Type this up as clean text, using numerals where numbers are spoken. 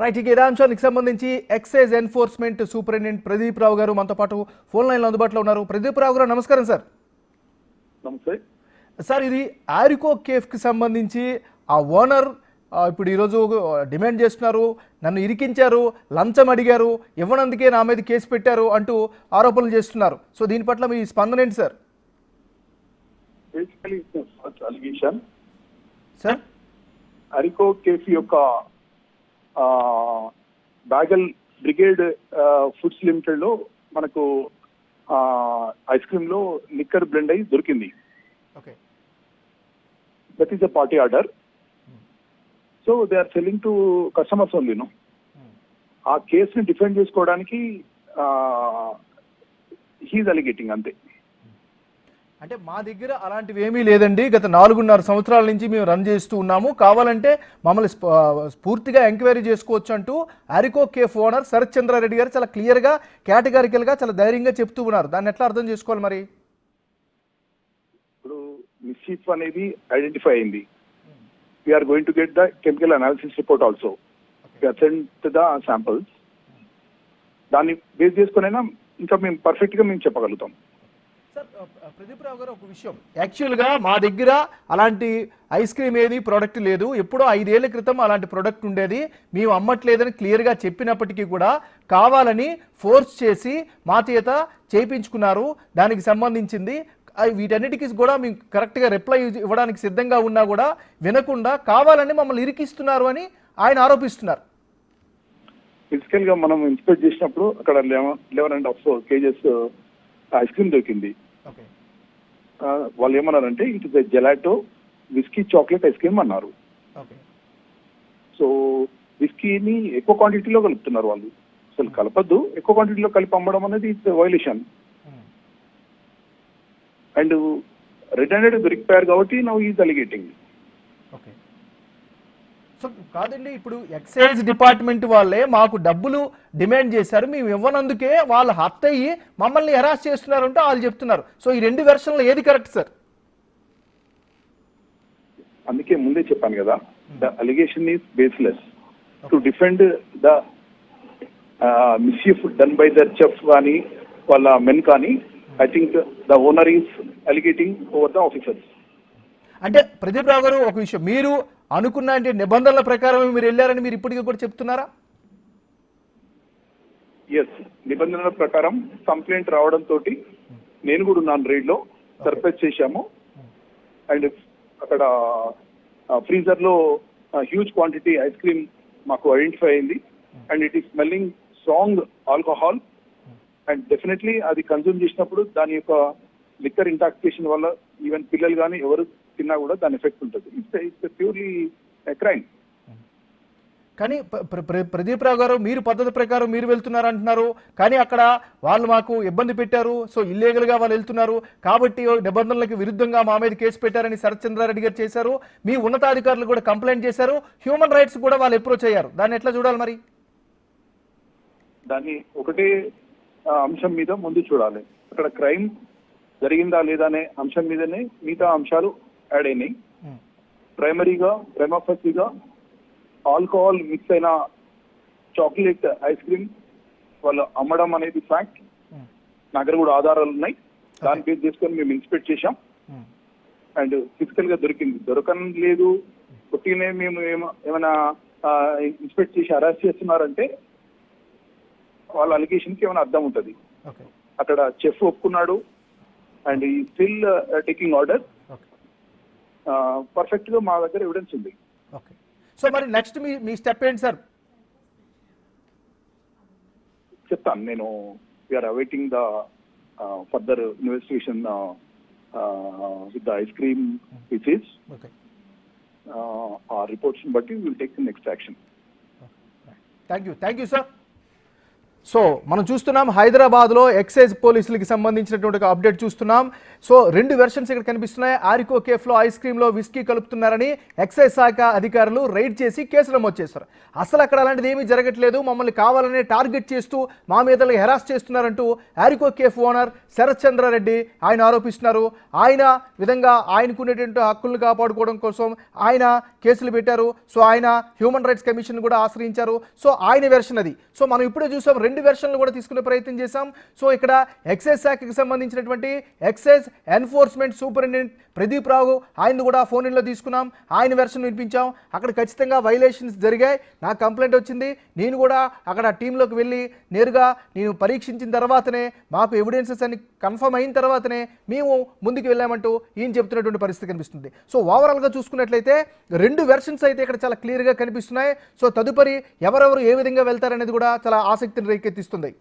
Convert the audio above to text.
Right, ఇక ఇదే అంశానికి సంబంధించి ఎక్సైజ్ ఎన్ఫోర్స్మెంట్ సూపరింటెండెంట్ ప్రదీప్ రావు గారు మనతో పాటు ఫోన్ లైన్లో అందుబాటులో ఉన్నారు. ప్రదీప్ రావు గారు నమస్కారం సార్. నమస్తే సార్, ఇది ఆరికో కేఫ్కి సంబంధించి ఆ ఓనర్ ఇప్పుడు ఈరోజు డిమాండ్ చేస్తున్నారు, నన్ను ఇరికించారు, లంచం అడిగారు, ఇవ్వనందుకే నా మీద కేసు పెట్టారు అంటూ ఆరోపణలు చేస్తున్నారు. సో దీని పట్ల మీ స్పందన ఏంటి సార్? సార్, అరికో కేఫ్ యొక్క బాగల్ బ్రిగేడ్ ఫుడ్స్ లిమిటెడ్ లో మనకు ఐస్ క్రీమ్ లో లిక్కర్ బ్లెండ్ అయి దొరికింది. Okay, that is a party order. So they are selling to customers only. No, ఆ కేసుని డిఫెండ్ చేసుకోవడానికి హీఈస్ అలిగేటింగ్ అంతే. అంటే మా దగ్గర అలాంటివి ఏమీ లేదండి, గత 4.5 సంవత్సరాల నుంచి మేము రన్ చేస్తూ ఉన్నాము, కావాలంటే మమ్మల్ని పూర్తిగా ఎంక్వైరీ చేసుకోవచ్చు అంటూ ఆరికో కేఫ్ ఓనర్ శరత్ చంద్రారెడ్డి గారు చాలా క్లియర్గా, కేటగారికల్గా, చాలా ధైర్యంగా చెప్తూ ఉన్నారు. దాన్ని ఎట్లా అర్థం చేసుకోవాలి మరి? ఇప్పుడు మిస్చీఫ్ అనేది ఐడెంటిఫై అయింది. We're going to get the chemical analysis report also. We're send the samples. దాన్ని బేస్ చేసుకునైనా ఇంకా మేము పర్ఫెక్ట్గా మేము చెప్పగలుగుతాం. సార్, ప్రదీప్ రావు గారు, ఒక విషయం, యాక్చువల్గా మా దగ్గర అలాంటి ఐస్ క్రీమ్ ఏది ప్రోడక్ట్ లేదు. ఎప్పుడో 5 ఏళ్ల క్రితం అలాంటి ప్రోడక్ట్ ఉండేది, మేము అమ్మట్లేదని క్లియర్గా చెప్పినప్పటికీ కూడా కావాలని ఫోర్స్ చేసి మా చేత చేయించుకున్నారు. దానికి సంబంధించింది వీటన్నిటికీ కూడా మేము కరెక్ట్గా రిప్లై ఇవ్వడానికి సిద్ధంగా ఉన్నా కూడా వినకుండా కావాలని మమ్మల్ని ఇరికిస్తున్నారు అని ఆయన ఆరోపిస్తున్నారు. ఫిజికల్ గా మనం ఇన్స్పెక్ట్ చేసినప్పుడు అక్కడ 11.5 kgs ఐస్ క్రీమ్ దొరికింది. వాళ్ళు ఏమన్నారంటే it is gelato whisky chocolate ice cream అన్నారు. సో విస్కీని ఎక్కువ క్వాంటిటీలో కలుపుతున్నారు వాళ్ళు. అసలు కలపద్దు, ఎక్కువ క్వాంటిటీలో కలిపి అమ్మడం అనేది it's violation. And red handed దొరికిపోయారు కాబట్టి now is alleging. Okay, so కాదండి, ఇప్పుడు ఎక్సైజ్ డిపార్ట్మెంట్ వాళ్ళే మాకు డబ్బులు డిమాండ్ చేశారు, మేము ఇవ్వనందుకే వాళ్ళు హత్య అయ్యి మమ్మల్ని హెరాస్ చేస్తున్నారంటే వాళ్ళు చెప్తున్నారు. సో ఈ 2 వెర్షన్లు ఏది కరెక్ట్ సార్? అందుకే ముందే చెప్పాను కదా, the allegation is baseless. To defend the mischief done by the chef కానీ వాళ్ళ మెన్ కానీ, I think the owner is alleging over the officers. అంటే ప్రదీప్ రావు గారు, ఒక విషయం, మీరు అనుకున్న నిబంధనల ప్రకారం మీరు వెళ్ళారని మీరు ఇప్పటికీ కూడా చెప్తున్నారా? ఎస్, నిబంధనల ప్రకారం కంప్లైంట్ రావడంతో నేను కూడా ఉన్నాను రైడ్ లో, సర్ప్రైజ్ చేశాము. అండ్ అక్కడ ఫ్రీజర్ లో హ్యూజ్ క్వాంటిటీ ఐస్ క్రీమ్ మాకు ఐడెంటిఫై అయింది. And it is smelling strong alcohol. And definitely అది కన్జ్యూమ్ చేసినప్పుడు దాని యొక్క లిక్కర్ ఇంటాక్సికేషన్ వల్ల ఈవెన్ పిల్లలు కానీ ఎవరు తిన్నా కూడా దాని ఎఫెక్ట్ ఉంటుంది. It's purely crime. కానీ ప్రదీప్ రావు గారు, మీరు పద్ధతి ప్రకారం మీరు వెళ్తున్నారు అంటున్నారు, కానీ అక్కడ వాళ్ళు మాకు ఇబ్బంది పెట్టారు, సో ఇల్లీగల్గా వాళ్ళు వెళ్తున్నారు కాబట్టి నిబంధనలకు విరుద్ధంగా మా మీద కేసు పెట్టారని శరత్ చంద్రారెడ్డి గారు చేశారు. మీ ఉన్నతాధికారులు కూడా కంప్లైంట్ చేశారు, హ్యూమన్ రైట్స్ కూడా వాళ్ళు అప్రోచ్ అయ్యారు. దాన్ని ఎట్లా చూడాలి మరి? దాన్ని ఒకటే అంశం మీద ముందు చూడాలి. అక్కడ క్రైమ్ జరిగిందా లేదా అనే అంశం మీదనే మిగతా అంశాలు యాడ్ అయినాయి. ప్రైమరీగా ప్రైమాఫసీగా ఆల్కహాల్ మిక్స్ అయిన చాక్లెట్ ఐస్ క్రీమ్ వాళ్ళు అమ్మడం అనేది ఫ్యాక్ట్. నా దగ్గర కూడా ఆధారాలు ఉన్నాయి. దాన్ని బేస్ చేసుకొని మేము ఇన్స్పెక్ట్ చేశాం. అండ్ ఫిజికల్ గా దొరకలేదు కొట్టినే మేము ఏమైనా ఇన్స్పెక్ట్ చేసి అరెస్ట్ చేస్తున్నారంటే వాళ్ళ అలిగేషన్ కి ఏమైనా అర్థం ఉంటుంది. అక్కడ చెఫ్ ఒప్పుకున్నాడు అండ్ ఈ స్టిల్ టేకింగ్ ఆర్డర్. పర్ఫెక్ట్ గా మా దగ్గర ఎవిడెన్స్ ఉంది. ఓకే, సో మరి నెక్స్ట్ మీ స్టెప్ ఏంటి సార్? చెప్తాను నేను. We're awaiting the further investigation with the ice cream pieces. ఆ రిపోర్ట్స్ బట్టి will take the next action. Thank you sir. So మనం చూస్తున్నాం హైదరాబాద్లో ఎక్సైజ్ పోలీసులకి సంబంధించినటువంటి ఒక అప్డేట్ చూస్తున్నాం. సో 2 వెర్షన్స్ ఇక్కడ కనిపిస్తున్నాయి. ఆరికో కేఫ్లో ఐస్ క్రీమ్లో విస్కీ కలుపుతున్నారని ఎక్సైజ్ శాఖ అధికారులు రైడ్ చేసి కేసు నమోదు చేశారు. అసలు అక్కడ అలాంటిది ఏమీ జరగట్లేదు, మమ్మల్ని కావాలనే టార్గెట్ చేస్తూ మా మీద హెరాస్ చేస్తున్నారంటూ ఆరికో కేఫ్ ఓనర్ శరత్ చంద్రారెడ్డి ఆయన ఆరోపిస్తున్నారు. ఆయన విధంగా ఆయనకునేటువంటి హక్కులను కాపాడుకోవడం కోసం ఆయన కేసులు పెట్టారు. సో ఆయన హ్యూమన్ రైట్స్ కమిషన్ కూడా ఆశ్రయించారు. సో ఆయన వెర్షన్ అది. సో మనం ఇప్పుడే చూసాం, 2 వెర్షన్లు కూడా తీసుకునే ప్రయత్నం చేశాం. సో ఇక్కడ ఎక్సైజ్ శాఖకి సంబంధించినటువంటి ఎక్సైజ్ ఎన్ఫోర్స్మెంట్ సూపరింటెండెంట్ ప్రదీప్ రావు ఆయన కూడా ఫోన్ ఇన్లో తీసుకున్నాం. ఆయన వెర్షన్ వినిపించాం. అక్కడ ఖచ్చితంగా వైలేషన్స్ జరిగాయి, నాకు కంప్లైంట్ వచ్చింది, నేను కూడా అక్కడ టీంలోకి వెళ్ళి నేరుగా నేను పరీక్షించిన తర్వాతనే మాకు ఎవిడెన్సెస్ అన్ని కన్ఫర్మ్ అయిన తర్వాతనే మేము ముందుకు వెళ్ళామంటూ ఈయన చెప్తున్నటువంటి పరిస్థితి కనిపిస్తుంది. సో ఓవరాల్గా చూసుకున్నట్లయితే 2 వెర్షన్స్ అయితే ఇక్కడ చాలా క్లియర్గా కనిపిస్తున్నాయి. సో తదుపరి ఎవరెవరు ఏ విధంగా వెళ్తారనేది కూడా చాలా ఆసక్తిని రేకెత్తిస్తుంది.